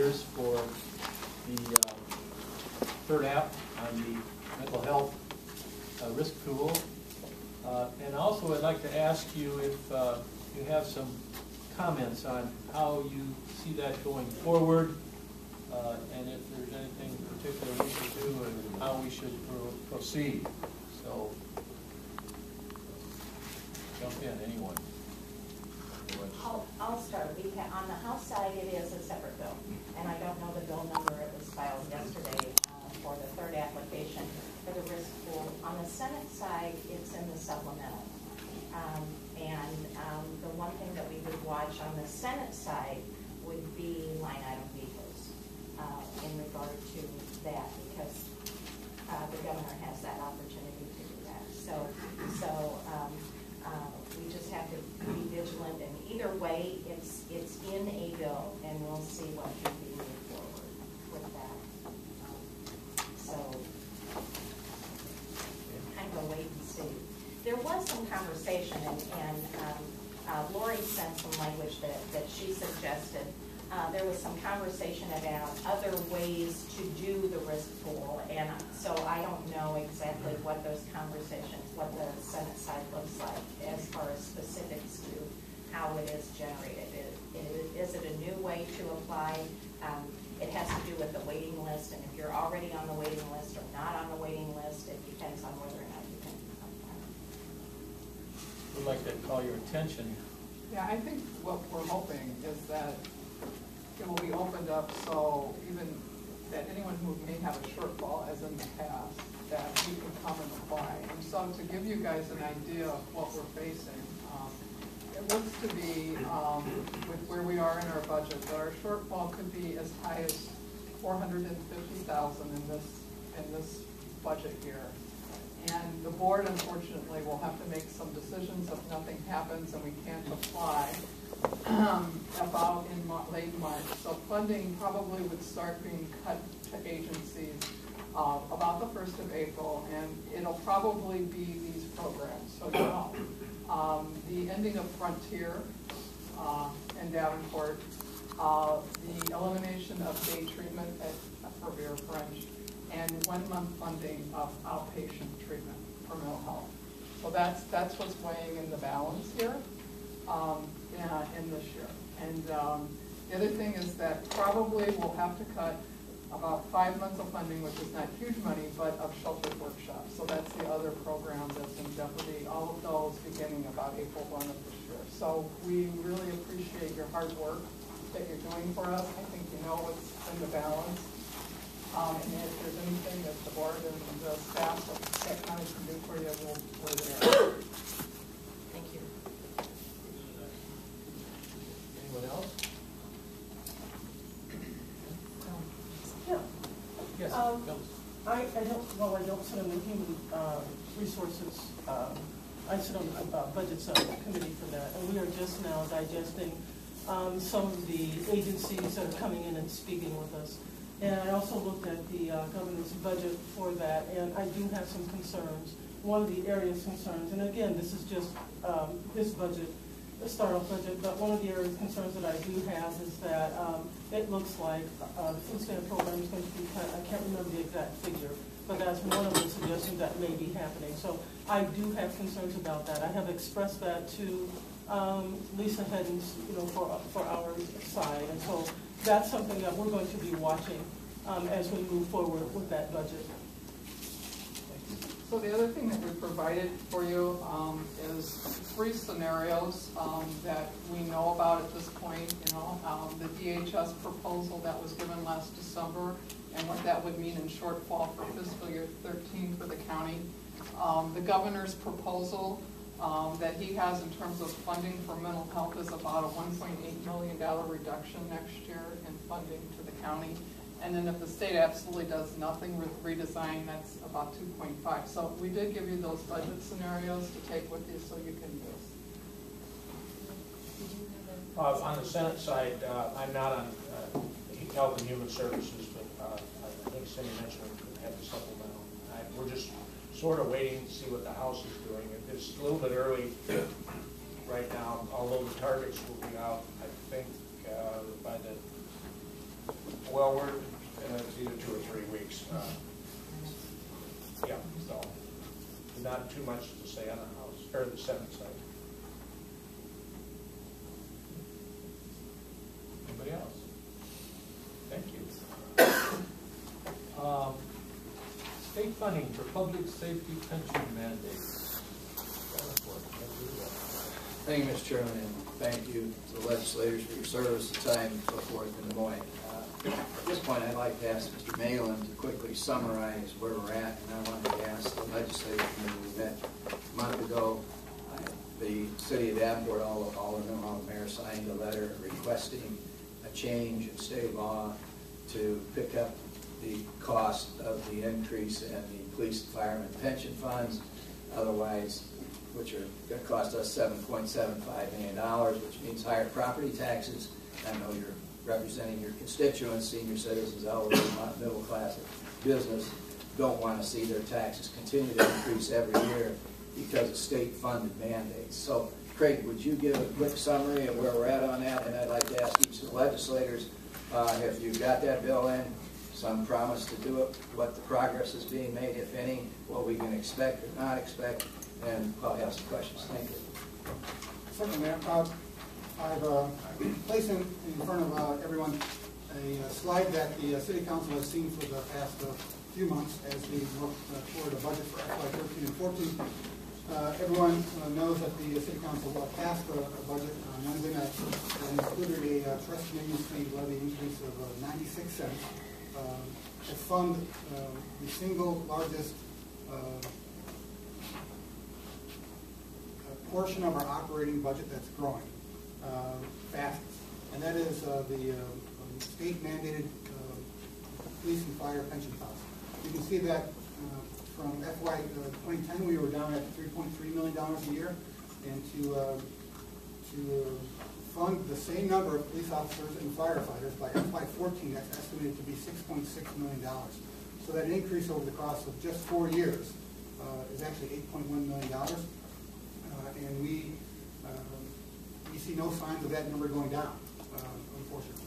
legislators for the third app on the mental health risk pool. And also I'd like to ask you if you have some comments on how you see that going forward, and if there's anything particular we should do and how we should proceed. So, jump in, anyone. I'll start. On the House side, it is a separate bill, and I don't know the bill number. It was filed yesterday for the third application for the risk pool. On the Senate side, it's in the supplemental. The one thing that we would watch on the Senate side would be line item vehicles in regard to that, because the governor has that opportunity to do that. So we just have to be vigilant, and either way, it's in a bill, and we'll see what can be moved forward with that. So kind of a wait and see. There was some conversation, and Lori sent some language that she suggested. There was some conversation about other ways to do the risk pool, and so I don't know exactly what those conversations, what the Senate side looks like as far as specifics to how it is generated. Is it a new way to apply? It has to do with the waiting list, and if you're already on the waiting list or not on the waiting list, it depends on whether or not you can apply. We'd like to call your attention. Yeah, I think what we're hoping is that it will be opened up so even that anyone who may have a shortfall, as in the past, that you can come and apply. And so to give you guys an idea of what we're facing, it looks to be, with where we are in our budget, that our shortfall could be as high as $450,000 in this budget year. And the board, unfortunately, will have to make some decisions if nothing happens and we can't apply about in late March. So funding probably would start being cut to agencies about the 1st of April, and it'll probably be these programs. So the ending of Frontier in Davenport, the elimination of day treatment for Vera French, and 1 month funding of outpatient treatment for mental health. So that's what's weighing in the balance here in this year. And the other thing is that probably we'll have to cut about 5 months of funding, which is not huge money, but of sheltered workshops. So that's the other program that's in jeopardy, all of those beginning about April 1 of this year. So we really appreciate your hard work that you're doing for us. I think you know what's in the balance. And if there's anything that the board and the staff of that county can do for you, we're there. Thank you. Anyone else? Yeah. Yes. I don't sit on the human resources. I sit on the budget subcommittee for that, and we are just now digesting some of the agencies that are coming in and speaking with us. And I also looked at the governor's budget for that, and I do have some concerns. One of the areas concerns, and again, this is just this budget, the start-off budget, but one of the areas concerns that I do have is that it looks like the food stamp program is going to be cut. I can't remember the exact figure, but that's one of the suggestions that may be happening. So I do have concerns about that. I have expressed that to Lisa Hedden's, for our side, and so that's something that we're going to be watching as we move forward with that budget. So the other thing that we provided for you is 3 scenarios that we know about at this point. The DHS proposal that was given last December and what that would mean in shortfall for fiscal year 13 for the county. The governor's proposal that he has in terms of funding for mental health is about a $1.8 million reduction next year in funding to the county. And then if the state absolutely does nothing with redesign, that's about 2.5. So we did give you those budget scenarios to take with you so you can use. On the Senate side, I'm not on Health and Human Services, but I think Cindy mentioned we could have the supplemental. We're just sort of waiting to see what the House is doing. It's a little bit early right now, although the targets will be out, I think, by the Well, we're, it's either 2 or 3 weeks. Yeah, so not too much to say on the House, or the Senate side. Anybody else? Thank you. State funding for public safety pension mandates. Thank you, Mr. Chairman, and thank you to the legislators for your service, the time, and so forth in the morning. At this point, I'd like to ask Mr. Malin to quickly summarize where we're at, and I wanted to ask the legislature committee we met a month ago. The city of Davenport, all the mayor signed a letter requesting a change in state law to pick up the cost of the increase in the police and fireman pension funds, otherwise, which are going to cost us $7.75 million, which means higher property taxes. I know you're representing your constituents, senior citizens, elderly, middle class business, don't want to see their taxes continue to increase every year because of state-funded mandates. So, Craig, would you give a quick summary of where we're at on that? And I'd like to ask each of the legislators, if you've got that bill in, some promise to do it, what the progress is being made, if any, what we can expect or not expect, and I'll have some questions. Thank you. Certainly, Mayor. I've placed in front of everyone a slide that the City Council has seen for the past few months as we look toward a budget for FY 13 and 14. Everyone knows that the City Council passed a budget on Wednesday night that included a trust maintenance fee levy increase of 96 cents to fund the single largest portion of our operating budget that's growing fastest, and that is the state-mandated police and fire pension costs. You can see that from FY 2010 we were down at $3.3 million a year, and to fund the same number of police officers and firefighters by FY 14, that's estimated to be $6.6 million. So that increase over the course of just 4 years is actually $8.1 million. And we see no signs of that number going down, unfortunately.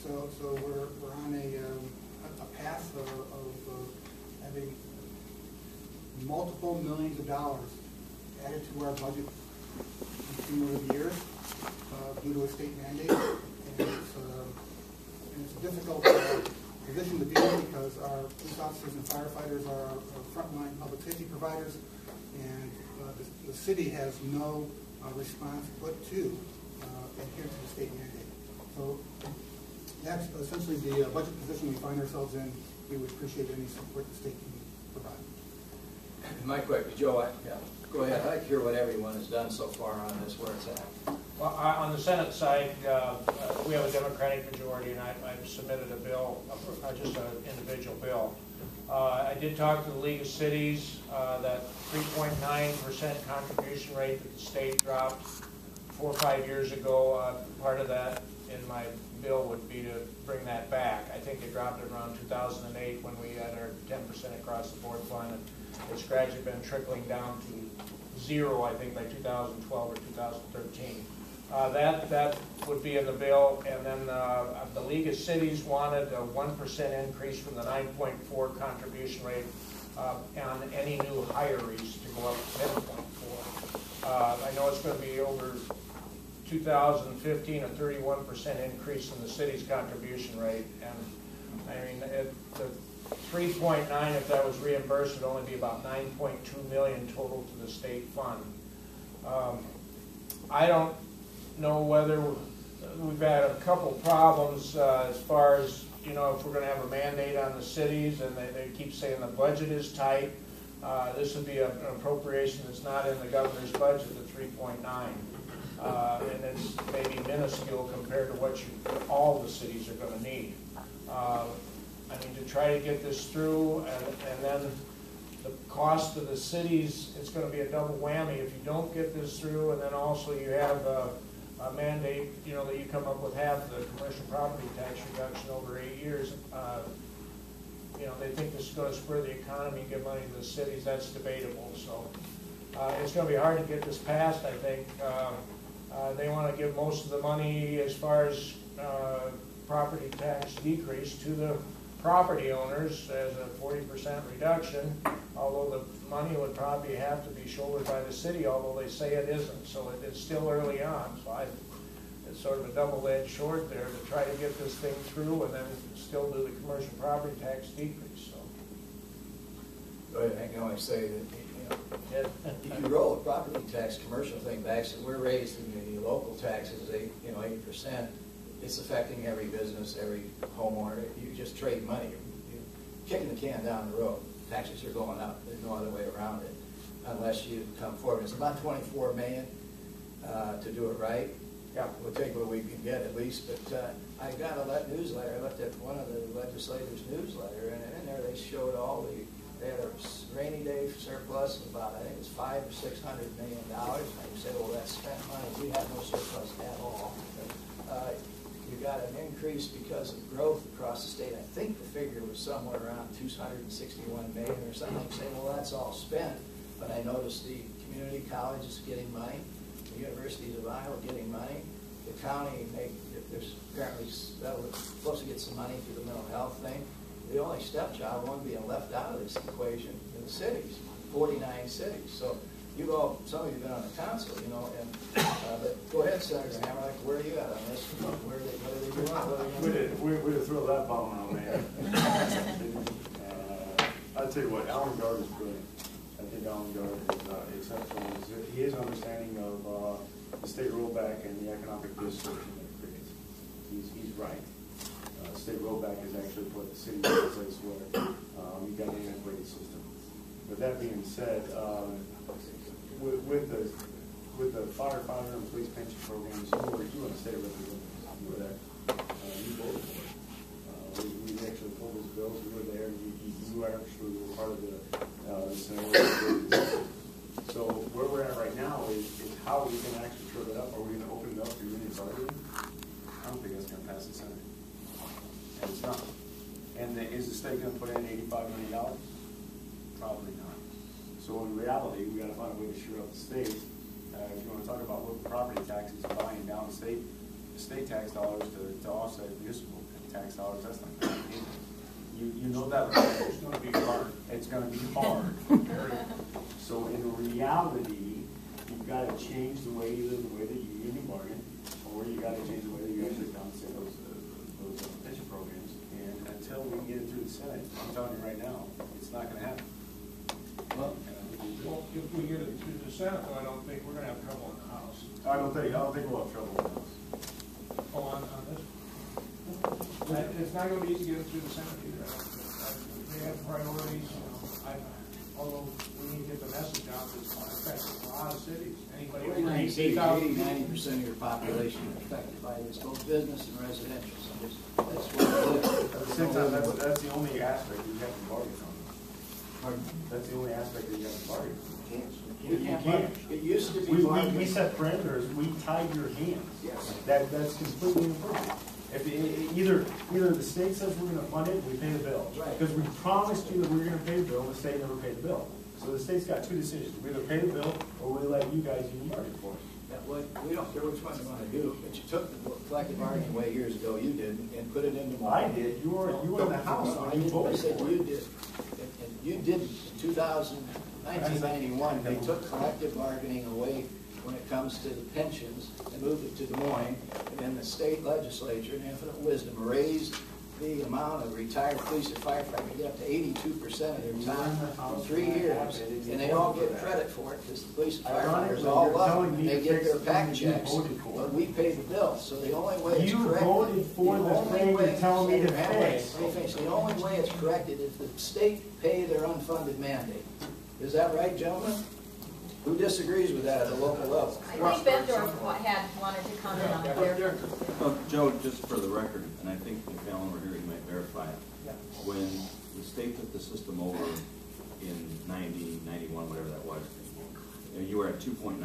So we're on a path of having multiple millions of dollars added to our budget in cumulative years due to a state mandate, and it's a difficult position to be in because our police officers and firefighters are our frontline public safety providers, and the city has no response but to adhere to the state mandate. So that's essentially the budget position we find ourselves in. We would appreciate any support the state can provide. My question, Joe, go ahead. I'd like to hear what everyone has done so far on this, where it's at. Well, on the Senate side, we have a Democratic majority, and I've submitted a bill, just an individual bill. I did talk to the League of Cities, that 3.9% contribution rate that the state dropped 4 or 5 years ago. Part of that in my bill would be to bring that back. I think they dropped it around 2008 when we had our 10% across the board fund, and it's gradually been trickling down to 0, I think, by 2012 or 2013. That would be in the bill, and then the League of Cities wanted a 1% increase from the 9.4 contribution rate on any new hirees to go up to 10.4. I know it's going to be over 2015 a 31% increase in the city's contribution rate, and I mean the 3.9, if that was reimbursed, would only be about 9.2 million total to the state fund. I don't know whether we've had a couple problems as far as, you know, if we're going to have a mandate on the cities, and they keep saying the budget is tight. This would be an appropriation that's not in the governor's budget, the 3.9. And it's maybe minuscule compared to what all the cities are going to need. I mean, to try to get this through, and then the cost of the cities, it's going to be a double whammy if you don't get this through, and then also you have a mandate, you know, that you come up with half the commercial property tax reduction over 8 years. You know, they think this is going to spur the economy and give money to the cities. That's debatable. So it's going to be hard to get this passed, I think. They want to give most of the money as far as property tax decrease to the property owners as a 40% reduction, although the money would probably have to be shouldered by the city, although they say it isn't. So it's still early on. So it's sort of a double-edged sword there to try to get this thing through and then still do the commercial property tax decrease. So I can only say that, if you roll the property tax commercial thing back, so we're raising the local taxes 8%. It's affecting every business, every homeowner. You just trade money. You're kicking the can down the road. Taxes are going up. There's no other way around it unless you come forward. It's about $24 million to do it right. Yeah, we'll take what we can get at least. But I got a newsletter. I looked at one of the legislators' newsletter, and in there they showed they had a rainy day surplus of about, I think it was $500 or $600 million. And you say, well, that's spent money. We have no surplus at all. You got an increase because of growth across the state. I think the figure was somewhere around $261 million or something. You say, well, that's all spent. But I noticed the community college is getting money. The universities of Iowa getting money. The county, there's apparently supposed to get some money through the mental health thing. The only stepchild one being left out of this equation in the cities, 49 cities. So some of you have been on the council, and but go ahead, Senator Hammerlich, where are you at on this? What are they doing? Way to throw that bomb out, man. I'll tell you what, Alan Gard is brilliant. I think Alan Gard is exceptional. He has an understanding of the state rollback and the economic distortion that it creates. He's right. State rollback is actually put the city in a place where you've got an integrated system. With that being said, with the firefighter and police pension programs, you were the state representative. You were there. You voted for it. We actually pulled those bills. We were there. You actually were part of the scenario. So where we're at right now is how are we going to actually turn it up? Are we going to open it up for union bargaining? I don't think that's going to pass the Senate. And it's not. And is the state going to put in $85 million? Probably not. So in reality, we got to find a way to shore up the state. If you want to talk about local property taxes, buying down the state tax dollars to offset municipal tax dollars, that's not going to be easy. You know that it's going to be hard. It's going to be hard. So in reality, you've got to change the way that you union bargain, or you got to change the way that you actually compensate those pension programs. And until we get it through the Senate, I'm telling you right now, it's not going to happen. Well, if we get it through the Senate, though, I don't think we're going to have trouble in the House. I don't think we'll have trouble in the House. Oh, on this? It's not going to be easy to get it through the Senate either. They have priorities. Although we need to get the message out, it's affecting a lot of cities. Anybody over 80-90% of your population are affected by this, both business and residential. So that's what it is. At the same time, that's the only aspect you have to bargain on. Pardon? That's the only aspect that you have to bargain on. You can't. It used to be we set parameters. We tied your hands. Yes. That's completely inappropriate. If either the state says we're going to fund it, we pay the bill. Right. Because we promised you that we were going to pay the bill, the state never paid the bill. So the state's got two decisions: we either pay the bill or we let you guys union bargain for it. Yeah, well, we don't care which one you want to do, but you took the collective bargaining away years ago. You did, and put it into. I did. You were in the House. I said you did. And you did in 1991. They took collective bargaining away when it comes to the pensions and moved it to Des Moines, and then the state legislature, in infinite wisdom, raised the amount of retired police and firefighters get up to 82% of their time in 3 years, and they all get credit for it because the police and firefighters all love them. They get their PAC checks, but we pay the bill. So the only way it's corrected, you voted for the thing you're telling me to fix. The only way it's corrected is the state pay their unfunded mandate. Is that right, gentlemen? Who disagrees with that at the local level? I think Bendorf had wanted to comment on there. Joe, just for the record, and I think if Alan were here, he might verify it. When the state took the system over in 90, 91, whatever that was, you were at 2.9%.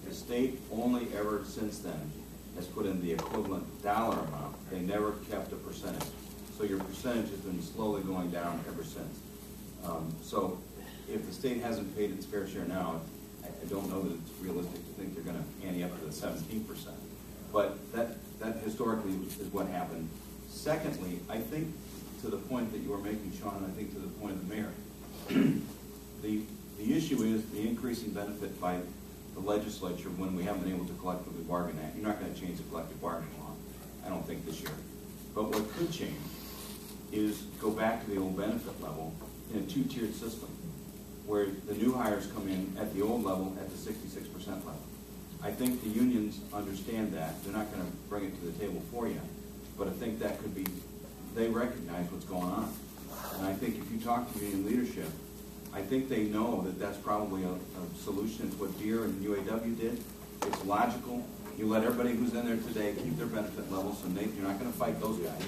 The state only ever since then has put in the equivalent dollar amount. They never kept a percentage. So your percentage has been slowly going down ever since. So if the state hasn't paid its fair share now, I don't know that it's realistic to think they're going to ante up to the 17%. But That historically is what happened. Secondly, I think to the point that you were making, Sean, and I think to the point of the mayor, the issue is the increasing benefit by the legislature when we haven't been able to collectively bargain that. You're not going to change the collective bargaining law, I don't think, this year. But what could change is go back to the old benefit level in a two-tiered system where the new hires come in at the old level at the 66% level. I think the unions understand that. They're not going to bring it to the table for you, but I think that could be, they recognize what's going on. And I think if you talk to union leadership, I think they know that that's probably a solution. It's what Deere and UAW did. It's logical. You let everybody who's in there today keep their benefit levels, and you're not going to fight those guys.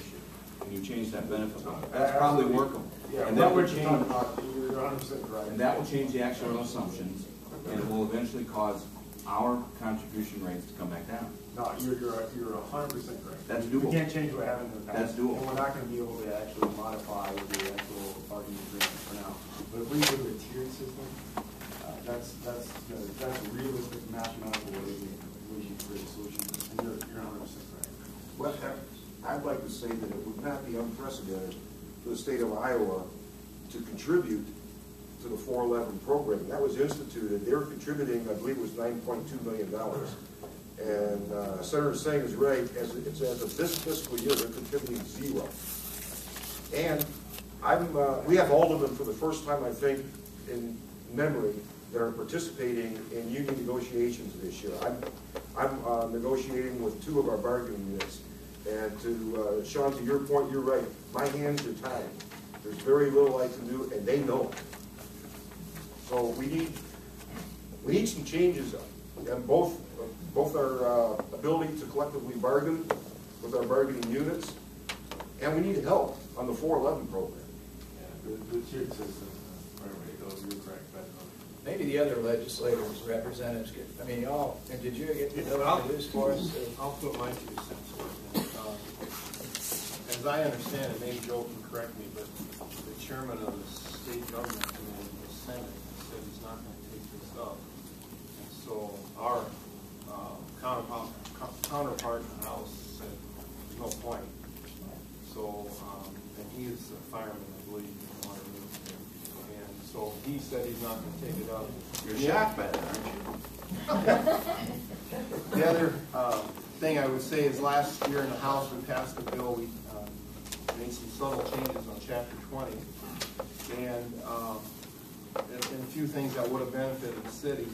And you change that benefit level. That's probably workable. Yeah, and that will change. You're 100% right. And that will change the actuarial assumptions, and it will eventually cause our contribution rates to come back down. No, you're 100% correct. That's doable. We can't change what happened in the past. That's doable. And we're not going to be able to actually modify the actual bargaining agreement for now. But if we go to a tiered system, that's a realistic mathematical way we can create a solution. And you're 100% right. Well, I'd like to say that it would not be unprecedented for the state of Iowa to contribute to the 411 program. That was instituted. They were contributing, I believe it was $9.2 million. And Senator Singh is right. As of this fiscal year, they're contributing $0. And we have aldermen for the first time, I think, in memory, that are participating in union negotiations this year. I'm negotiating with 2 of our bargaining units. And to Sean, to your point, you're right. My hands are tied. There's very little I can do, and they know it. So we need some changes in both our ability to collectively bargain with our bargaining units, and we need help on the 411 program. Yeah, the tiered system, where it goes, you're correct. But, Maybe the other legislators, representatives get, I mean, y'all, and did you get to know what it is for us? I'll put my 2 cents in. As I understand it, maybe Joe can correct me, but the chairman of the state government committee in the Senate said he's not going to take this up. And so our counterpart in the House said, there's no point. So, and he is a fireman, I believe, in water military. And so he said he's not going to take it up. You're shocked by that, aren't you? The other thing I would say is last year in the House, we passed a bill. We made some subtle changes on Chapter 20. And a few things that would have benefited the city.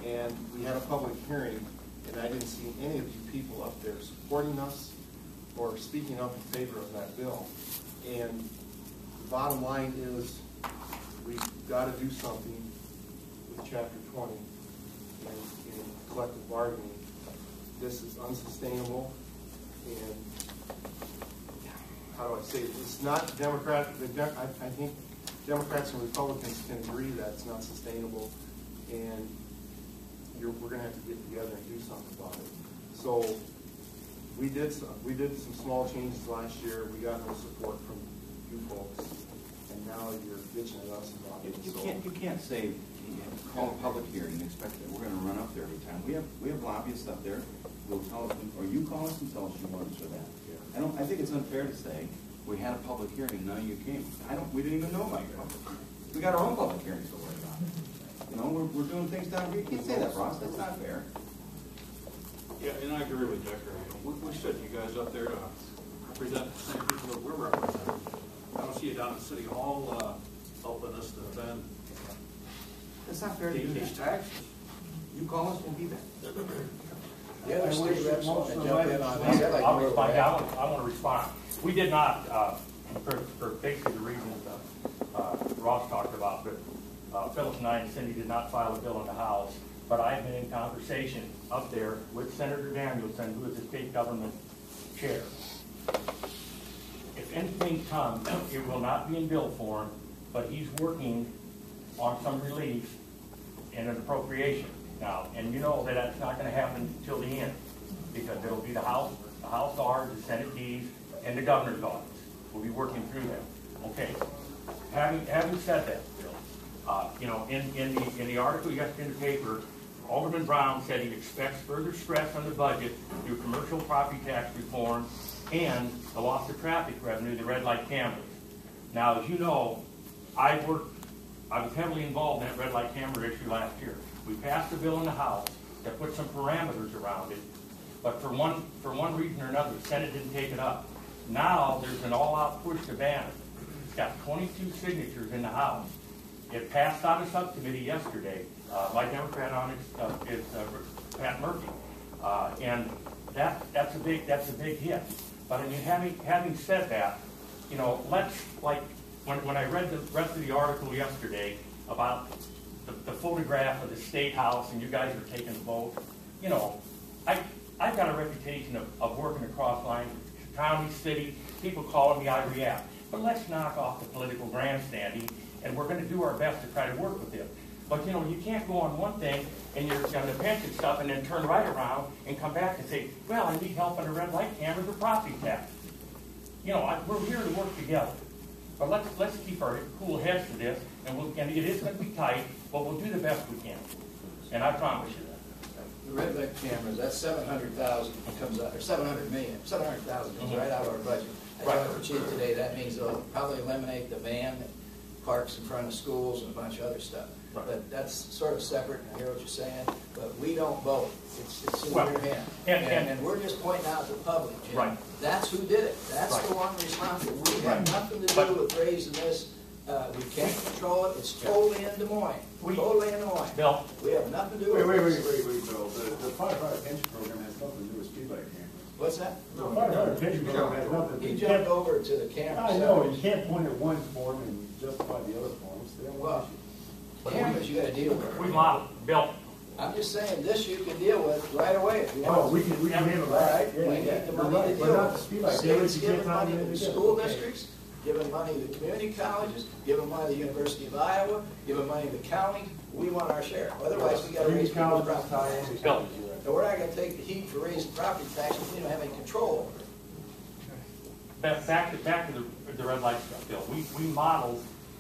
And we had a public hearing, and I didn't see any of you people up there supporting us or speaking up in favor of that bill. And the bottom line is we've got to do something with Chapter 20 in collective bargaining. This is unsustainable, and how do I say it? It's not democratic. I think Democrats and Republicans can agree that it's not sustainable, and we're going to have to get together and do something about it. So we did some small changes last year. We got no support from you folks, and now you're bitching at us about it. You can't say, call a public hearing and expect that we're going to run up there every time. We have lobbyists up there. We'll tell us, or you call us and tell us you want us for that. Yeah. I think it's unfair to say we had a public hearing and none of you came. We didn't even know about your public hearing. We got our own public hearings to worry about. You know, we're doing things down here. You can't say that, Ross. That's not fair. Yeah, and I agree with Decker. We should, you guys up there to represent the same people that we're representing. I don't see you down at City Hall helping us to defend It's not fair to do these that. taxes. You call us, we'll be there. The other state reps want to jump in on I'll that. respond. I want to respond. We did not, for basically the reasons Ross talked about, but Phyllis and I and Cindy did not file a bill in the House, but I've been in conversation up there with Senator Danielson, who is the state government chair. If anything comes, it will not be in bill form, but he's working on some relief and an appropriation now. And you know that that's not going to happen until the end, because it'll be the House Guard, the Senate Ds, and the governor's office. We'll be working through that. Okay. Having said that, Bill, you know, in the article yesterday in the paper, Alderman Brown said he expects further stress on the budget through commercial property tax reform and the loss of traffic revenue, the red light cameras. Now, as you know, I was heavily involved in that red light camera issue last year. We passed a bill in the House that put some parameters around it, but for one reason or another, the Senate didn't take it up. Now there's an all-out push to ban it. It's got 22 signatures in the House. It passed out of subcommittee yesterday. My Democrat on it is Pat Murphy, and that's a big hit. But I mean, having said that, you know, let's, like, when I read the rest of the article yesterday about the photograph of the State House and you guys are taking the vote, you know, I've got a reputation of working across lines, county, city, people calling me, I react. But let's knock off the political grandstanding, and we're going to do our best to try to work with them. But, you know, you can't go on one thing and you're on the pension stuff and then turn right around and come back and say, well, I need help on the red light cameras or property tax. You know, we're here to work together. But let's keep our cool heads to this, and it is going to be tight, but we'll do the best we can. And I promise you that. The red light cameras, that's 700,000 comes out, or 700 million, 700,000 comes right out of our budget. I talked to Chief today, that means they'll probably eliminate the van that parks in front of schools and a bunch of other stuff. Right. But that's sort of separate, I hear what you're saying, but we don't vote. It's in your hand. And we're just pointing out to the public, Jim. Right. That's who did it. That's the one responsible. We have nothing to do with raising this. We can't control it. It's totally in Des Moines. Totally in Des Moines. Bill. We have nothing to do with it. Wait, Bill. The firefighter pension program has nothing to do with streetlight cameras. What's that? The firefighter pension program has nothing to do with. He jumped over to the camera. I know. You can't point at one form and justify the other forms. They don't want cameras you got to deal with. We model, Bill. I'm just saying this you can deal with right away if you want. Oh, we can handle that. We need the money to deal with. States giving money to the school districts, giving money to the community colleges, giving money to the University of Iowa, giving money to the county. We want our share. Otherwise, we got to raise people's property taxes. And we're not going to take the heat for raising property taxes. We don't have any control over it. Back to the red light stuff, Bill.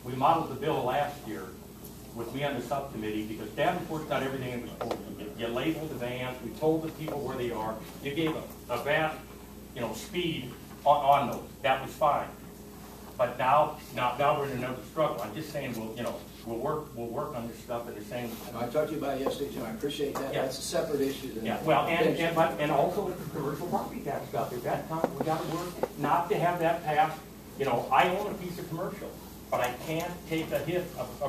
We modeled the bill last year with me on the subcommittee because Davenport's got everything it was supposed to do. You labeled the vans, we told the people where they are, you gave a vast, you know, speed on those. That was fine. But now we're in another struggle. I'm just saying we'll work on this stuff in the same. I talked to you about it yesterday, Jim. I appreciate that. Yeah. That's a separate issue. Yeah. Well, and also with the commercial property tax stuff. At that time, we got to work not to have that passed. You know, I own a piece of commercial, but I can't take a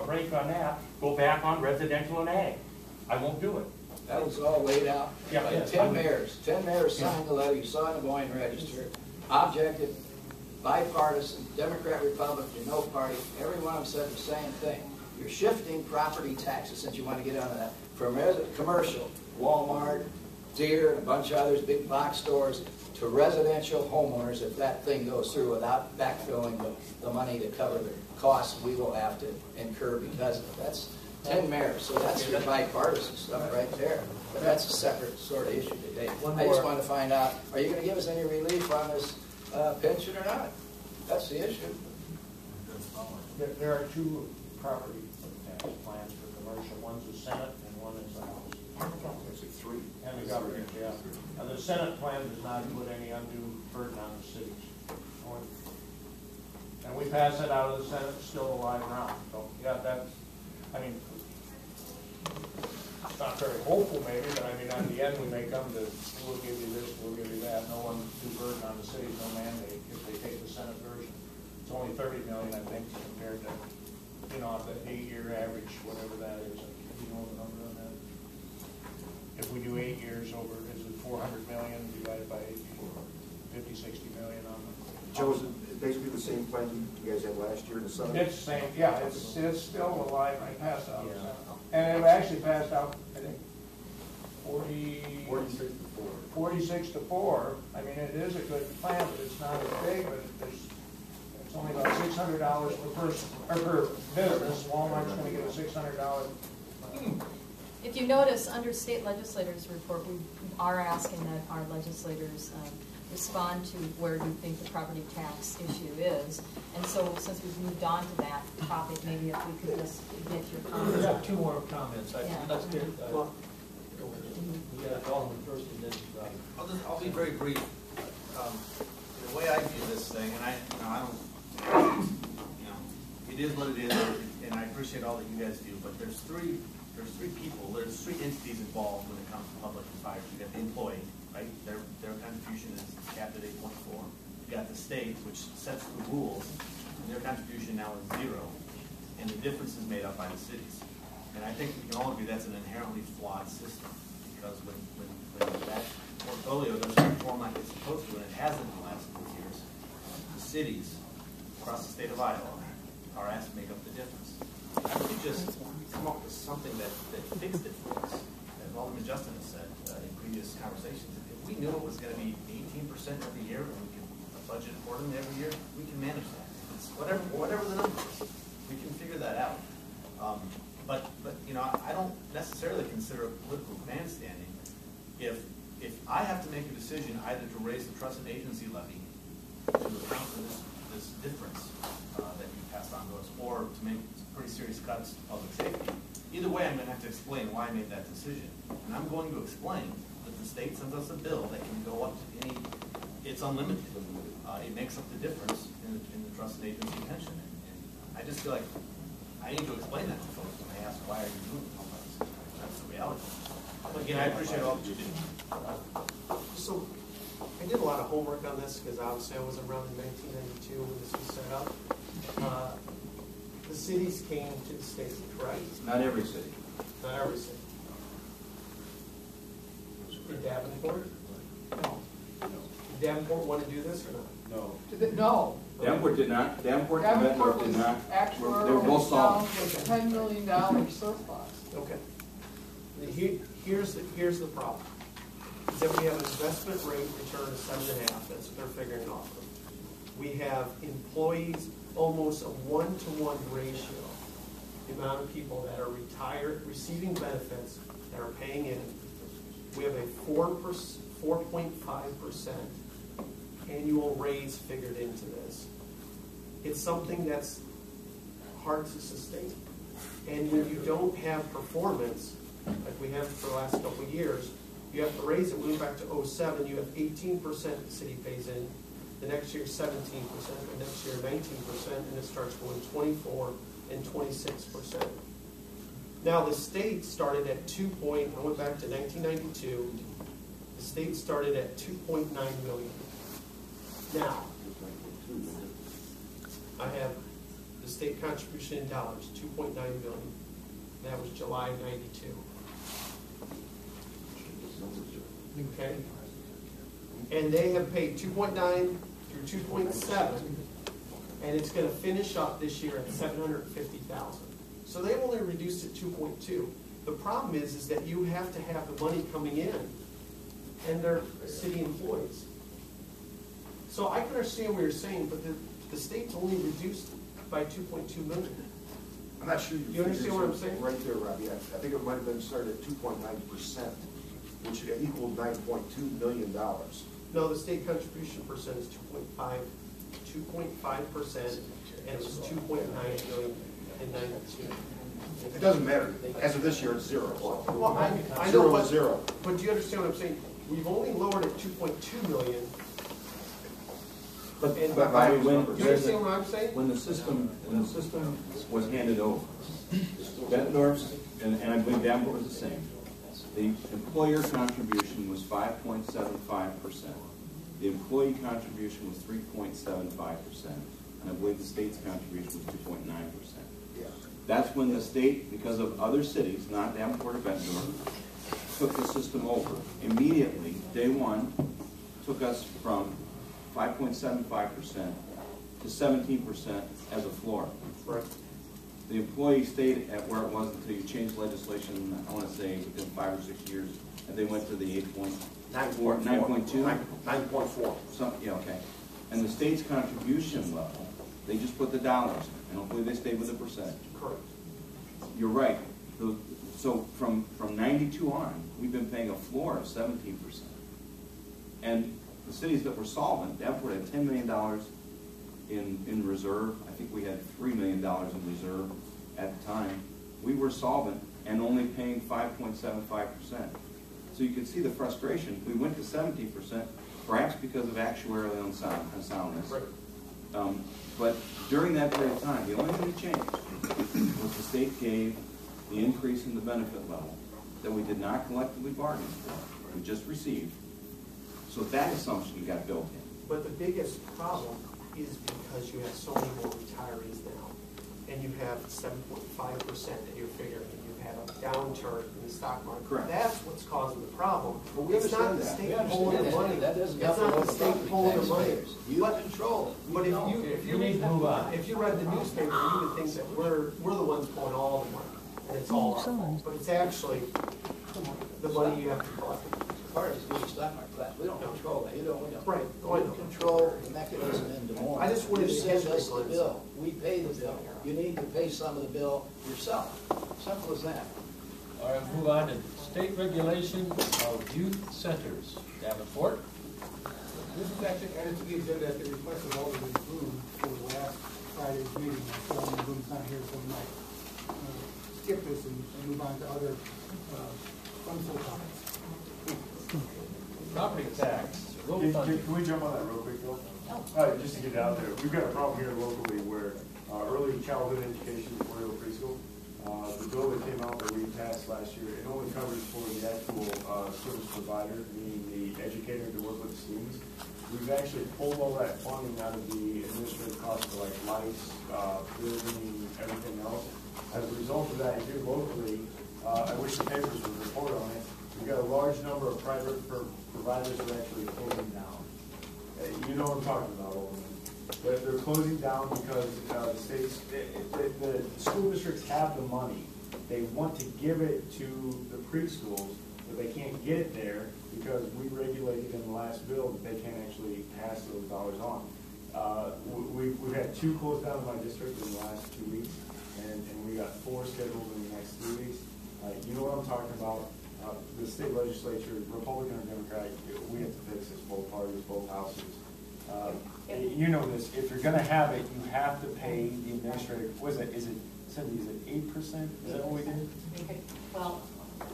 break on that. Go back on residential and ag. I won't do it. That was all laid out by 10 mayors. 10 mayors signed the letter. You saw it in the Des Moines Register. Objective, bipartisan, Democrat, Republican, no party. Every one of them said the same thing. You're shifting property taxes, since you want to get out of that, from commercial, Walmart, Deere, and a bunch of others, big box stores, to residential homeowners if that thing goes through without backfilling the money to cover the costs we will have to incur because of it. That's 10 mayors, so that's your bipartisan stuff right there. But that's a separate sort of issue today. I just want to find out, are you going to give us any relief on this pension or not? That's the issue. There are two property tax plans for commercial. One's the Senate and one is the House. Actually, three. And the government, yeah. And the Senate plan does not put any undue burden on the cities. And we passed that out of the Senate, it's still alive now. So, yeah, that's, I mean, it's not very hopeful maybe, but I mean, at the end we may come to, we'll give you this, we'll give you that. No undue burden on the cities, no mandate if they take the Senate version. It's only 30 million, I think, compared to, you know, the 8-year average, whatever that is. You know the number on that? If we do 8 years over, is it 400 million divided by 50, 60 million on them? Joe, is it basically the same plan you guys had last year in the summer? It's the same, yeah, it's still alive. I passed out. Yeah. And it actually passed out, I think, 46 to 4. I mean, it is a good plan, but it's not as big, but it's only about $600 per person, or per business. Walmart's going to get a $600. If you notice, under state legislators report, we are asking that our legislators respond to where you think the property tax issue is. And so since we've moved on to that topic, maybe if we could just get your comments. We have two more comments. Let's get Yeah, Alderman first and then Robbie. I'll be very brief. The way I view this thing, and I don't, it is what it is, and I appreciate all that you guys do, but there's three entities involved when it comes to public and fire. You got the employee, right? Their contribution is capped at 8.4. You got the state, which sets the rules, and their contribution now is 0, and the difference is made up by the cities. And I think we can all agree that's an inherently flawed system, because when that portfolio doesn't perform like it's supposed to, and it hasn't in the last 4 years, the cities across the state of Iowa are asked to make up the difference. I think just come up with something that fixed it for us. As Alderman Justin has said in previous conversations, if we knew it was going to be 18% every year, and we can budget accordingly every year, we can manage that. It's whatever the number is, we can figure that out. But I don't necessarily consider it political grandstanding if I have to make a decision either to raise the trust and agency levy to account for this difference that you passed on to us, or to make pretty serious cuts to public safety. Either way, I'm going to have to explain why I made that decision. And I'm going to explain that the state sends us a bill that can go up to it's unlimited. It makes up the difference in the trust and agency pension. And I just feel like I need to explain that to folks when they ask, why are you doing it? That's the reality. But again, I appreciate all that you did. So I did a lot of homework on this because obviously I wasn't around in 1992 when this was set up. The cities came to the state, correct? Not every city. Not every city. Did Davenport? No. Did Davenport want to do this or not? No. No. Davenport did not. Davenport Davenport did was not. actually They were both solvent. with $10 million surplus. Okay. Here's the problem. Is that we have an investment rate return of 7.5. That's what they're figuring off of. We have employees, almost a 1-to-1 ratio. The amount of people that are retired, receiving benefits, that are paying in. We have a 4.5% annual raise figured into this. It's something that's hard to sustain. And when you don't have performance, like we have for the last couple of years, you have to raise it. We went back to 2007, you have 18% the city pays in. The next year 17%, the next year 19%, and it starts going 24 and 26%. Now the state started at I went back to 1992, the state started at 2.9 million. Now, I have the state contribution in dollars, 2.9 million. That was July 92. Okay? And they have paid 2.9 through 2.7, and it's going to finish up this year at 750,000. So they've only reduced it 2.2. The problem is that you have to have the money coming in, and they're city employees. So I can understand what you're saying, but the state's only reduced by 2.2 million. I'm not sure you understand what I'm saying? Right there, Robbie. I think it might have been started at 2.9%, which equaled $9.2 million. No, the state contribution percent is 2.5%, and it was 2.9 million in 92. It doesn't matter. As of this year, it's 0. Well, I know, but, 0. But do you understand what I'm saying? We've only lowered it 2.2 million. But do you understand what I'm saying? When the system was handed over, Bettendorf's, and I believe Davenport was the same, the employer contribution was 5.75%. The employee contribution was 3.75%. And I believe the state's contribution was 2.9%. Yeah. That's when the state, because of other cities, not Davenport or Bettendorf, took the system over. Immediately, day one, took us from 5.75% to 17% as a floor. Right. The employee stayed at where it was until you changed legislation, I want to say within 5 or 6 years, and they went to the 8.4, 9.2? 9.4. So, yeah, okay. And the state's contribution level, they just put the dollars in, and hopefully they stay with the percentage. Correct. You're right. So from 92 on, we've been paying a floor of 17%. And the cities that were solvent, Davenport had $10 million in reserve. I think we had $3 million in reserve at the time. We were solvent and only paying 5.75%. So you can see the frustration. We went to 17%, perhaps because of actuarial unsoundness. But during that period of time, the only thing that changed was the state gave the increase in the benefit level that we did not collectively bargain for. We just received. So that assumption got built in. But the biggest problem is because you have so many more retirees now, and you have 7.5% that you're figuring. You've had a downturn in the stock market. Correct. That's what's causing the problem. Well, we It's not the understand state that. pulling the money. That doesn't It's help not the the state local pulling the money. taxpayers. You control it. But if You need to move on. If you read the newspaper, you would think that we're the ones pulling all the money, and it's all our fault. But it's actually the money you have to collect. As far as the stock market class, we don't control that. You don't, we don't. Right. We control the mechanism in Des Moines. I just wanted You to send get us the your bill. We pay the bill. You need to pay some of the bill yourself. Simple as that. All right, move on to state regulation of youth centers. Davenport? This is actually added to the agenda at the request of Alderman Boone for last Friday's meeting. Alderman Boone's not here, so we might skip this and move on to other fun topics. Property tax. Road funding. Can we jump on that real quick, Bill? Just to get it out there, we've got a problem here locally where early childhood education before you go to preschool, the bill that came out that we passed last year, it only covers for the actual service provider, meaning the educator to work with the students. We've actually pulled all that funding out of the administrative costs for like lights, building, everything else. As a result of that, here locally, I wish the papers would report on it. We've got a large number of private providers that are actually closing down. You know what I'm talking about, Alderman. They're closing down because the states, the school districts have the money. They want to give it to the preschools, but they can't get it there because we regulated in the last bill that they can't actually pass those dollars on. We've had 2 closed down in my district in the last 2 weeks, and we got 4 scheduled in the next 3 weeks. You know what I'm talking about. The state legislature, Republican or Democrat, we have to fix this, both parties, both houses. You know this, if you're gonna have it, you have to pay the administrative, what is it, Cindy, is it 8%? Is that what we did? Well,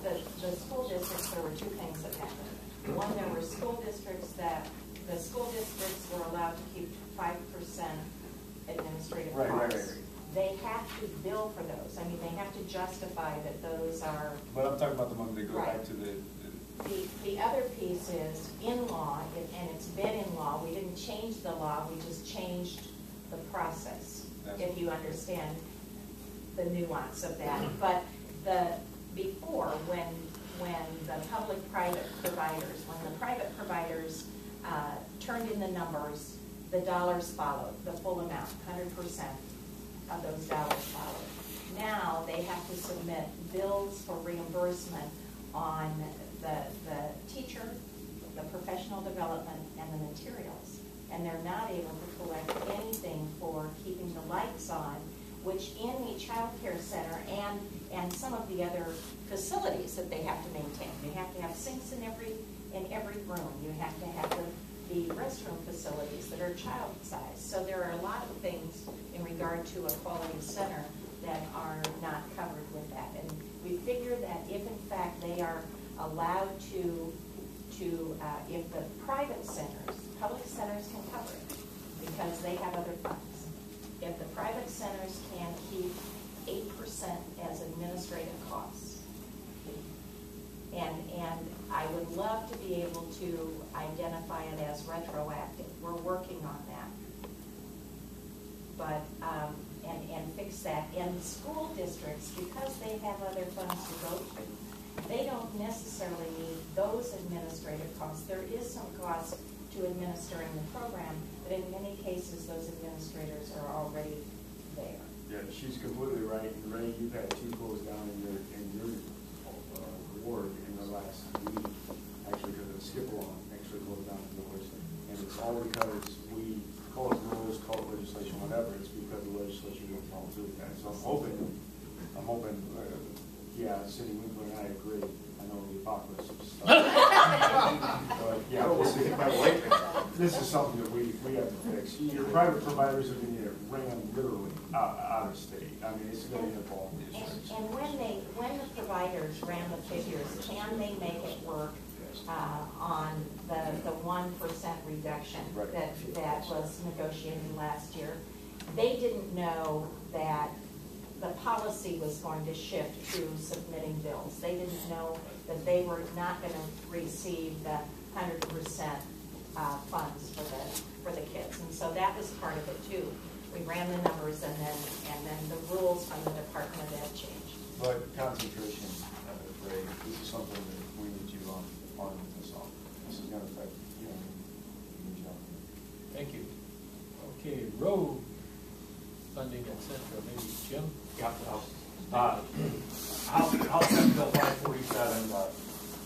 the school districts, there were 2 things that happened. One, there were school districts that, the school districts were allowed to keep 5% administrative costs. Right. They have to bill for those. I mean, they have to justify that those are. But I'm talking about the money that goes Right. back to The other piece is in law, and it's been in law. We didn't change the law, we just changed the process, if you understand the nuance of that. But before, when the public-private providers, when the private providers turned in the numbers, the dollars followed, the full amount, 100% of those dollars followed. Now they have to submit bills for reimbursement on the teacher, the professional development, and the materials. And they're not able to collect anything for keeping the lights on, which in the child care center and some of the other facilities that they have to maintain. You have to have sinks in every room. You have to have the restroom facilities that are child size. So there are a lot of things in regard to a quality center that are not covered with that. And we figure that if in fact they are allowed to if the private centers, public centers can cover it because they have other funds. If the private centers can keep 8% as administrative costs, and I would love to be able to identify it as retroactive. We're working on that. But, and fix that. And school districts, because they have other funds to go to, they don't necessarily need those administrative costs. There is some cost to administering the program, but in many cases, those administrators are already there. Yeah, she's completely right. And Ray, you've had 2 closed down in your ward in the last week, actually, because of skip-along actually closed down the doors. And it's all because we call it rules, call it legislation, whatever. It's because the legislature didn't follow through with that. So I'm hoping, yeah, Cindy Winkler and I agree. I know the apocalypse is stuff. But yeah, we'll see. this is something that we have to fix. Your private providers are going to get ran literally out of state. I mean, it's going to involve the insurance. And when the providers ran the figures, can they make it work on the 1% reduction that was negotiated last year? They didn't know that the policy was going to shift through submitting bills. They didn't know that they were not going to receive the 100% funds for the kids, and so that was part of it too. We ran the numbers, and then the rules from the Department of Ed changed. But concentration, Ray, this is something that we need you on with this on. This is going to affect you. Thank you. Okay, road funding, etc. Maybe Jim. Yeah. House Senate Bill 547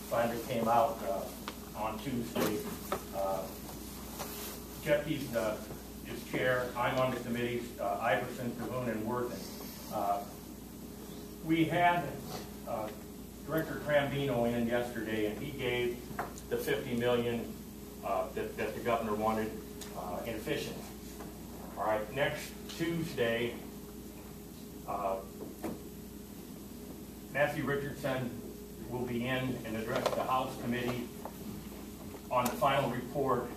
finally came out on Tuesday. Jeff is chair. I'm on the committees, Iverson, Cahoon, and Worthen. We had Director Trambino in yesterday, and he gave the $50 million that the governor wanted in efficiency. All right, next Tuesday, Nancy Richardson will be in and address the House Committee on the final report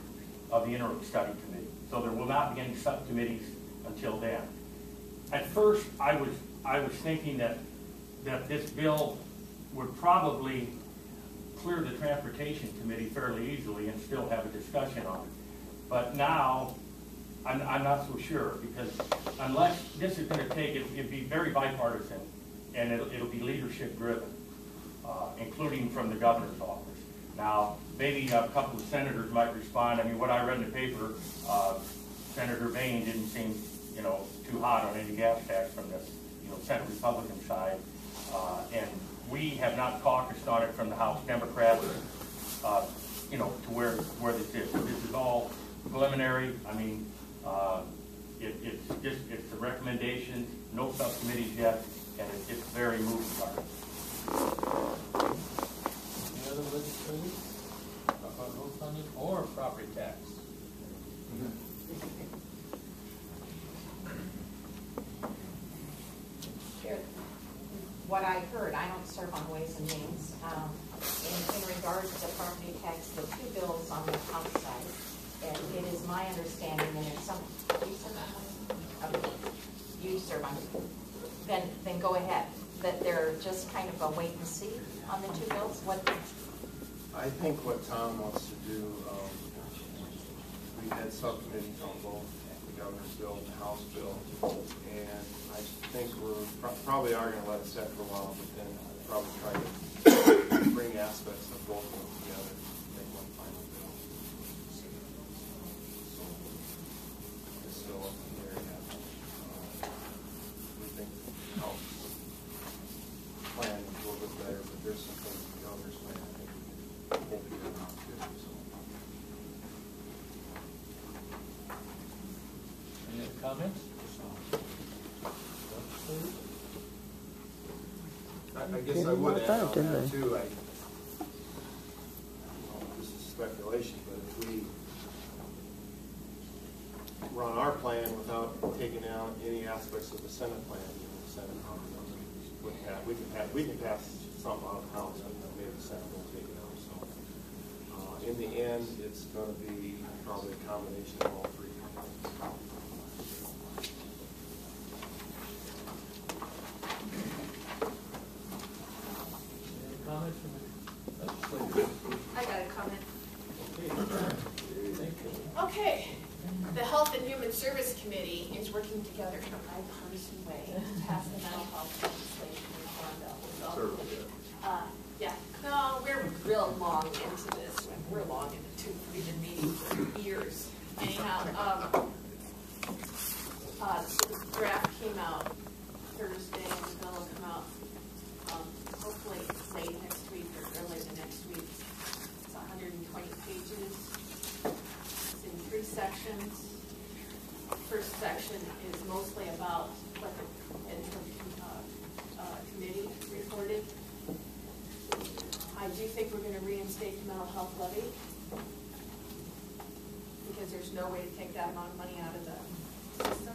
of the interim study committee. So there will not be any subcommittees until then. At first, I was thinking that this bill would probably clear the transportation committee fairly easily and still have a discussion on it. But now, I'm not so sure, because unless this is going to take it, it'd be very bipartisan, and it'll be leadership driven, including from the governor's office. Now, maybe a couple of senators might respond. I mean, what I read in the paper, Senator Bain didn't seem, too hot on any gas tax from the, Senate Republican side, and we have not caucused on it from the House Democrats, to where this is. So this is all preliminary. I mean, it's the recommendations, no subcommittees yet, and it's very moving target. Any other legislators about road funding or property tax? What I heard, I don't serve on Ways and Means. In regards to property tax, the two bills on the House side, and it is my understanding, and if some, you serve on Ways and Means? Okay, you serve on, then go ahead. That they're just kind of a wait and see on the two bills? What? I think what Tom wants to do, we've had subcommittees on both the governor's bill and the House bill, and I think we're probably are going to let it set for a while, but then probably try to bring aspects of both of them together and make one final bill. So it's still up in the air yet. We think the House plan is a little bit better, but there's some things in the governor's plan I think we can hope to get out too. So. Any other comments? I guess I would add on that too. This is speculation, but if we run our plan without taking out any aspects of the Senate plan, the Senate we can pass something out of the House, and maybe the Senate will take it out. So in the end, it's going to be probably a combination of all three. Comments from the legislators? I got a comment. Okay. Thank you. Okay. The Health and Human Service Committee is working together in a bipartisan way to pass the mental health legislation reform bill. Yeah. No, we're real long into this. We're long into it. We've been meeting for years. Anyhow, the draft came out Thursday, and the bill will come out hopefully late next week or early the next week. It's 120 pages. It's in 3 sections. First section is mostly about what the committee reported. I do think we're going to reinstate the mental health levy. because there's no way to take that amount of money out of the system.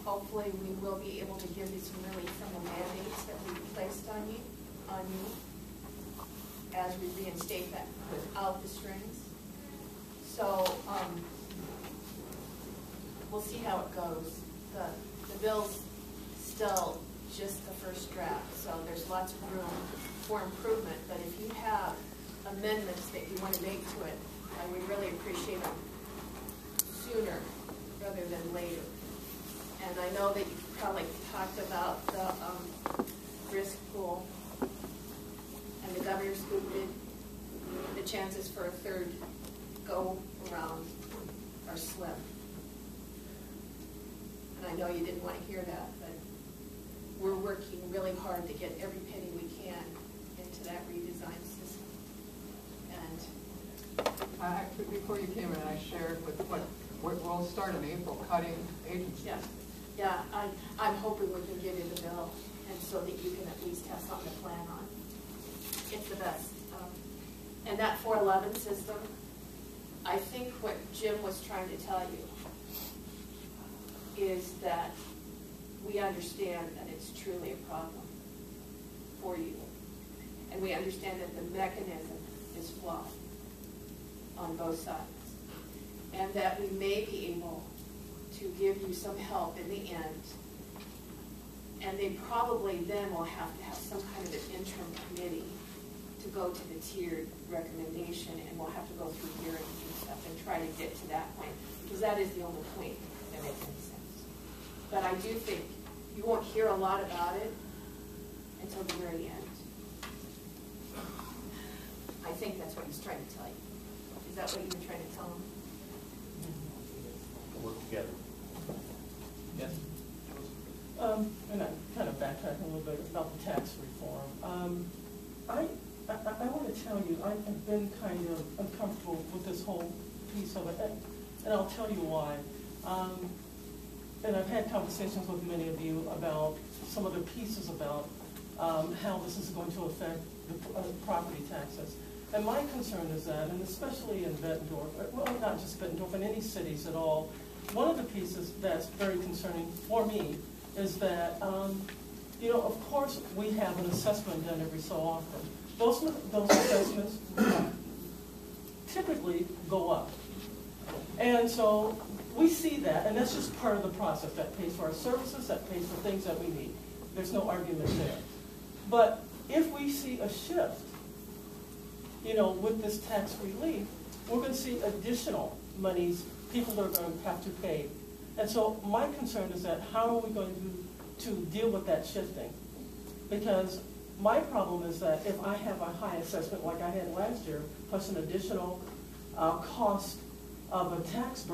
Hopefully, we will be able to give you some relief from the mandates that we placed on you as we reinstate that without the strings. So, we'll see how it goes. The bill's still just the first draft, so there's lots of room for improvement, but if you have amendments that you want to make to it, I would really appreciate them sooner rather than later. And I know that you probably talked about the risk pool, and the governor's scoop did. The chances for a third go around are slim. And I know you didn't want to hear that, but we're working really hard to get every penny we can into that redesigned system. And actually, before you came in, I shared with what we'll start in April, cutting agencies. Yeah, I'm hoping we can give you the bill, and so that you can at least have something to plan on. It's the best. And that 411 system, I think what Jim was trying to tell you is that we understand that it's truly a problem for you. And we understand that the mechanism is flawed on both sides. And that we may be able to give you some help in the end. And they probably then will have to have some kind of an interim committee to go to the tiered recommendation, and we'll have to go through hearings and stuff and try to get to that point, because that is the only point that makes any sense. But I do think you won't hear a lot about it until the very end. I think that's what he's trying to tell you. Is that what you were trying to tell him? Work together. Yes. And I'm kind of backtracking a little bit about the tax reform. I want to tell you, I've been kind of uncomfortable with this whole piece of it, and I'll tell you why. And I've had conversations with many of you about some of the pieces about how this is going to affect the property taxes. And my concern is that, and especially in Bettendorf, well, not just Bettendorf, in any cities at all, one of the pieces that's very concerning for me is that, you know, of course, we have an assessment done every so often. Those assessments typically go up. And so we see that, and that's just part of the process. That pays for our services, that pays for things that we need. There's no argument there. But if we see a shift, you know, with this tax relief, we're going to see additional monies people are going to have to pay. And so my concern is that how are we going to deal with that shifting? Because my problem is that if I have a high assessment like I had last year, plus an additional cost of a tax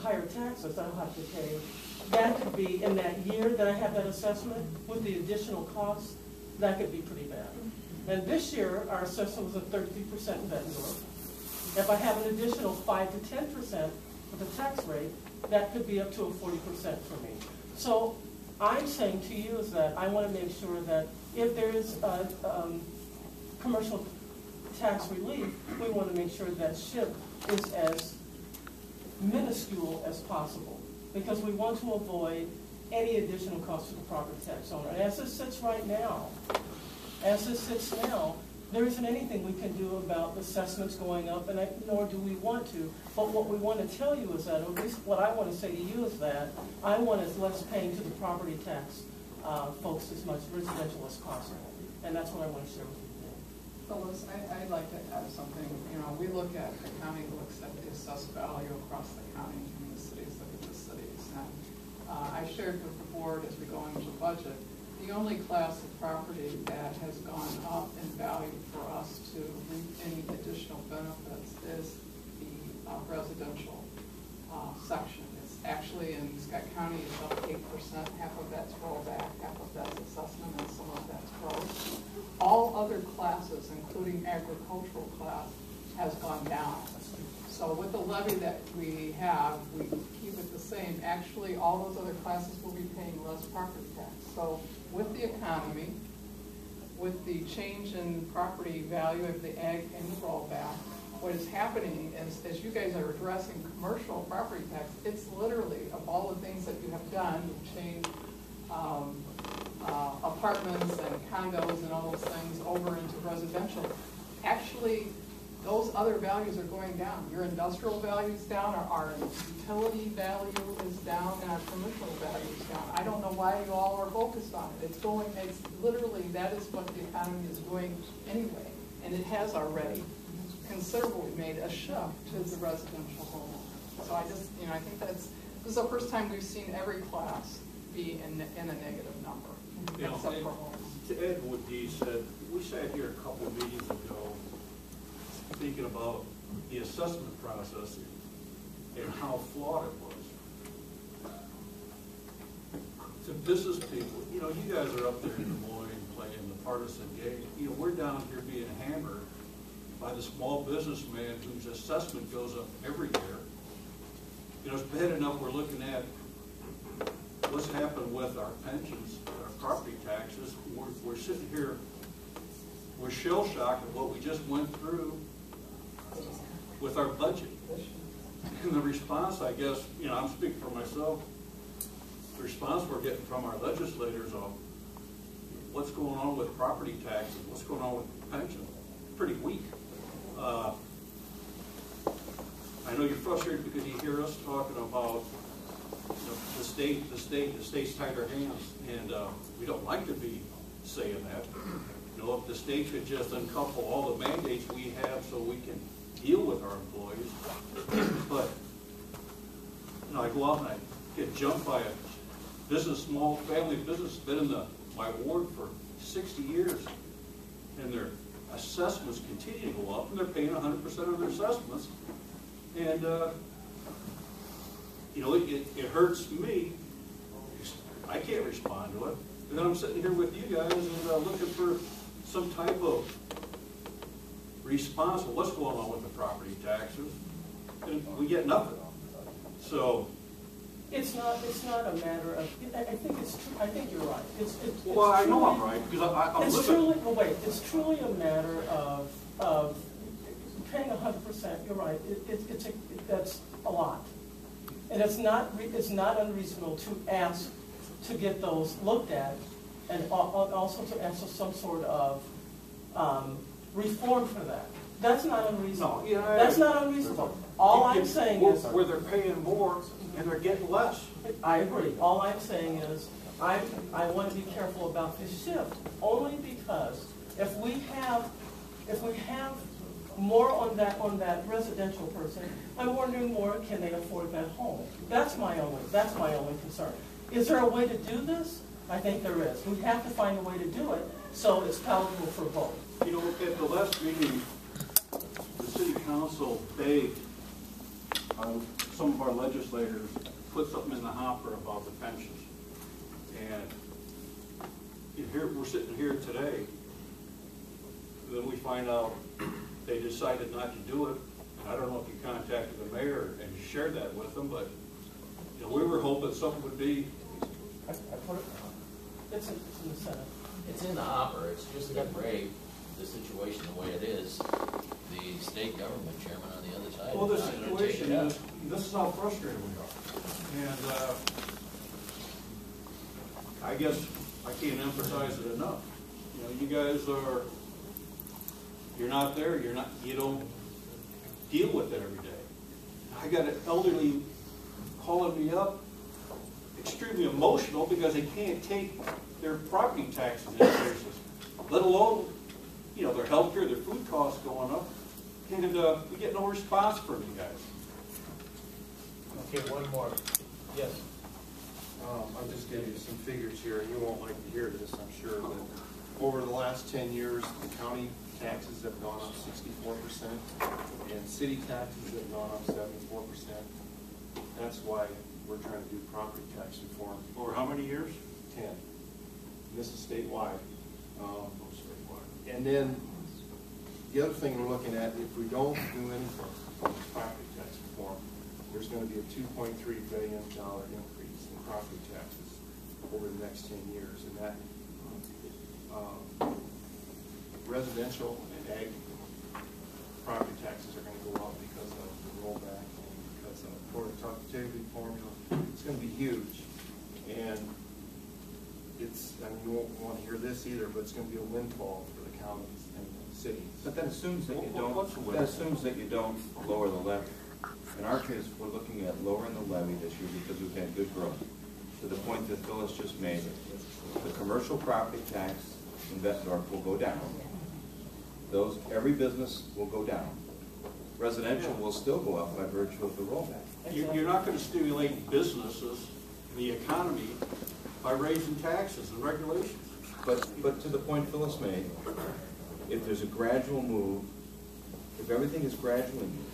higher taxes that I'll have to pay, that could be in that year that I have that assessment with the additional costs, that could be pretty bad. And this year, our assessment was at 33% in Bettendorf. If I have an additional 5 to 10% of the tax rate, that could be up to a 40% for me. So I'm saying to you is that I want to make sure that if there is commercial tax relief, we want to make sure that shift is as minuscule as possible, because we want to avoid any additional cost to the property tax owner. And as it sits right now, there isn't anything we can do about assessments going up, and nor do we want to. But what we want to tell you is that, at least what I want to say to you is that I want as less paying to the property tax folks as much residential as possible. And that's what I want to share with you today. Phyllis, I'd like to add something. You know, we look at, the county looks at the assessed value across the county, and the cities look at the cities. And I shared with the board as we go into the budget, the only class of property that has gone up in value for us to reap any additional benefits is the residential section. It's actually in Scott County, it's up 8%. Half of that's rollback, half of that's assessment, and some of that's growth. All other classes, including agricultural class, has gone down. So with the levy that we have, we keep it the same. Actually, all those other classes will be paying less property tax. So with the economy, with the change in property value of the ag and the rollback, what is happening is, as you guys are addressing commercial property tax, it's literally of all the things that you have done, you've changed apartments and condos and all those things over into residential. Actually, those other values are going down. Your industrial value is down, our utility value is down, and our commercial value is down. I don't know why you all are focused on it. It's literally, that is what the economy is doing anyway. And it has already considerably made a shift to the residential home. So I just, I think this is the first time we've seen every class be in a negative number, except for homes. To add what Dee said, we sat here a couple of meetings ago thinking about the assessment process and how flawed it was. To business people, you guys are up there in Des Moines playing the partisan game. We're down here being hammered by the small businessman whose assessment goes up every year. It's bad enough we're looking at what's happened with our pensions, our property taxes. We're sitting here, we're shell-shocked at what we just went through with our budget. And the response, I guess, I'm speaking for myself, the response we're getting from our legislators on what's going on with property taxes, what's going on with pensions, pretty weak. I know you're frustrated because you hear us talking about the state's tighter hands, and we don't like to be saying that. If the state could just uncouple all the mandates we have so we can deal with our employees. But I go out and I get jumped by a small family business, been in my ward for 60 years, and their assessments continue to go up, and they're paying 100% of their assessments. And it hurts me. I can't respond to it. And then I'm sitting here with you guys and looking for some type of response of what's going on with the property taxes, and we get nothing. So it's not a matter of. I think it's true. I think you're right. Well, I know I'm right because I'm living. It's truly a matter of paying 100%. You're right. That's a lot, and it's not unreasonable to ask to get those looked at, and also to ask for some sort of reform for that. That's not unreasonable. No, that's not unreasonable. All I'm saying is where they're paying more and they're getting less. I agree. All I'm saying is I want to be careful about this shift only because if we have more on that residential person, I'm wondering more, can they afford that home? That's my only concern. Is there a way to do this? I think there is. We have to find a way to do it so it's palatable for both. At the last meeting, the city council begged some of our legislators to put something in the hopper about the pensions. And here we're sitting here today, then we find out they decided not to do it. And I don't know if you contacted the mayor and shared that with them, but we were hoping something would be. It's in the Senate. It's in the hopper. It's just to break the situation the way it is. The state government chairman on the other side. Well, the situation is, this is how frustrated we are. And I guess I can't emphasize it enough. You guys you're not there, you don't deal with it every day. I got an elderly calling me up, extremely emotional because they can't take their property taxes increases, let alone, their health care, their food costs going up, and we get no response from you guys. Okay, one more. Yes. I'll just give you some figures here, and you won't like to hear this, I'm sure, but over the last 10 years, the county taxes have gone up 64%, and city taxes have gone up 74%. That's why we're trying to do property tax reform. Over how many years? 10. And this is statewide. And then the other thing we're looking at, if we don't do anything on property tax reform, there's going to be a $2.3 billion increase in property taxes over the next 10 years. And that residential and ag property taxes are gonna go up because of the rollback and because of productivity formula, it's gonna be huge. And it's, I mean, you won't want to hear this either, but it's gonna be a windfall for the counties and the cities. But that assumes that you don't, What's the way? that assumes that you don't lower the levy. In our case, we're looking at lowering the levy this year because we've had good growth. To the point that Phyllis just made, the commercial property tax will go down. Every business will go down. Residential will still go up by virtue of the rollback. You're not gonna stimulate businesses, the economy, by raising taxes and regulations. But to the point Phyllis made, if there's a gradual move, if everything is gradually moved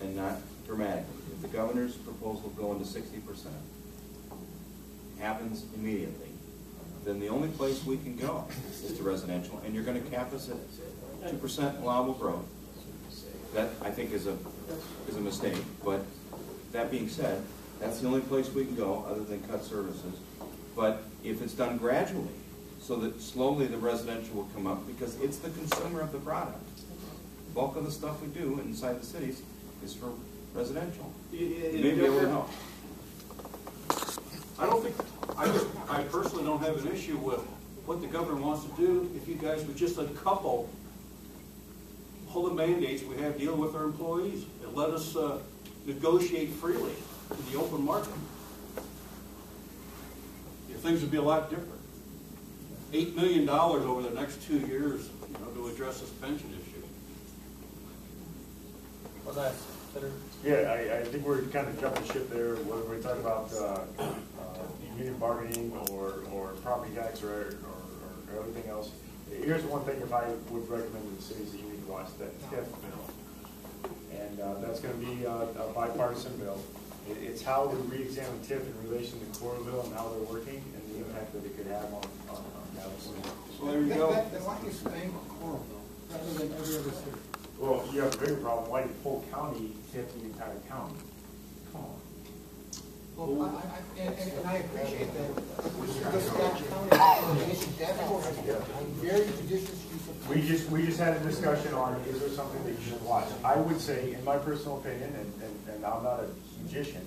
and not dramatically, if the governor's proposal going to 60% happens immediately, then the only place we can go is to residential, and you're going to cap us at 2% allowable growth. That, I think, is a mistake, but that being said, that's the only place we can go other than cut services. But if it's done gradually, so that slowly the residential will come up, because it's the consumer of the product. The bulk of the stuff we do inside the cities is for residential. You may be able to know. I personally don't have an issue with what the governor wants to do if you guys would just uncouple all the mandates we have dealing with our employees and let us negotiate freely in the open market. Things would be a lot different. $8 million over the next 2 years, to address this pension issue. Well, that's better. Yeah, I think we're kind of jumping ship there, whether we're talking about union bargaining or property tax or everything else. Here's one thing if I would recommend to the cities that you need to watch, that TIF bill. And that's going to be a bipartisan bill. It's how we re-examine TIF in relation to core bill and how they're working and the impact that it could have on Dallas. So there you go. Then why do you spank Coral rather than every other city? Well, you have a bigger problem. Why did Polk County TIF the entire county? Come on. Well, I appreciate that. This county is very judicious use of. We just had a discussion on, is there something that you should watch? I would say, in my personal opinion, and I'm not a magician,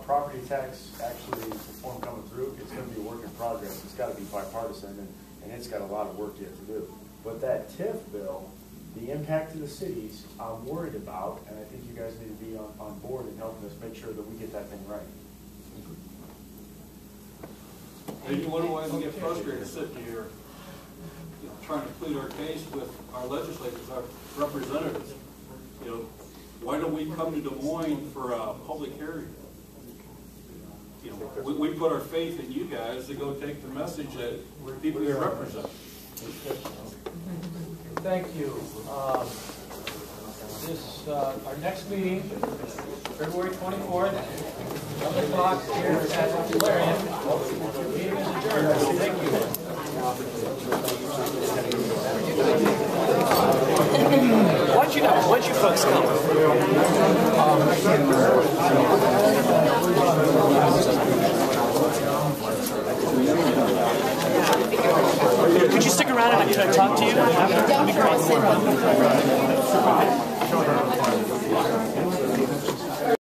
property tax actually reform coming through, it's going to be a work in progress. It's got to be bipartisan, and it's got a lot of work yet to do. But that TIF bill, the impact to the cities, I'm worried about, and I think you guys need to be on board and helping us make sure that we get that thing right. And you wonder why we get frustrated sitting here, trying to plead our case with our legislators, our representatives. Why don't we come to Des Moines for a public hearing? We put our faith in you guys to go take the message that people you represent. Thank you. Our next meeting, February 24th, 11 o'clock here at Clarion. Meeting is adjourned. Thank you. Why'd you folks come? Could you stick around and can I talk to you? That'd be great.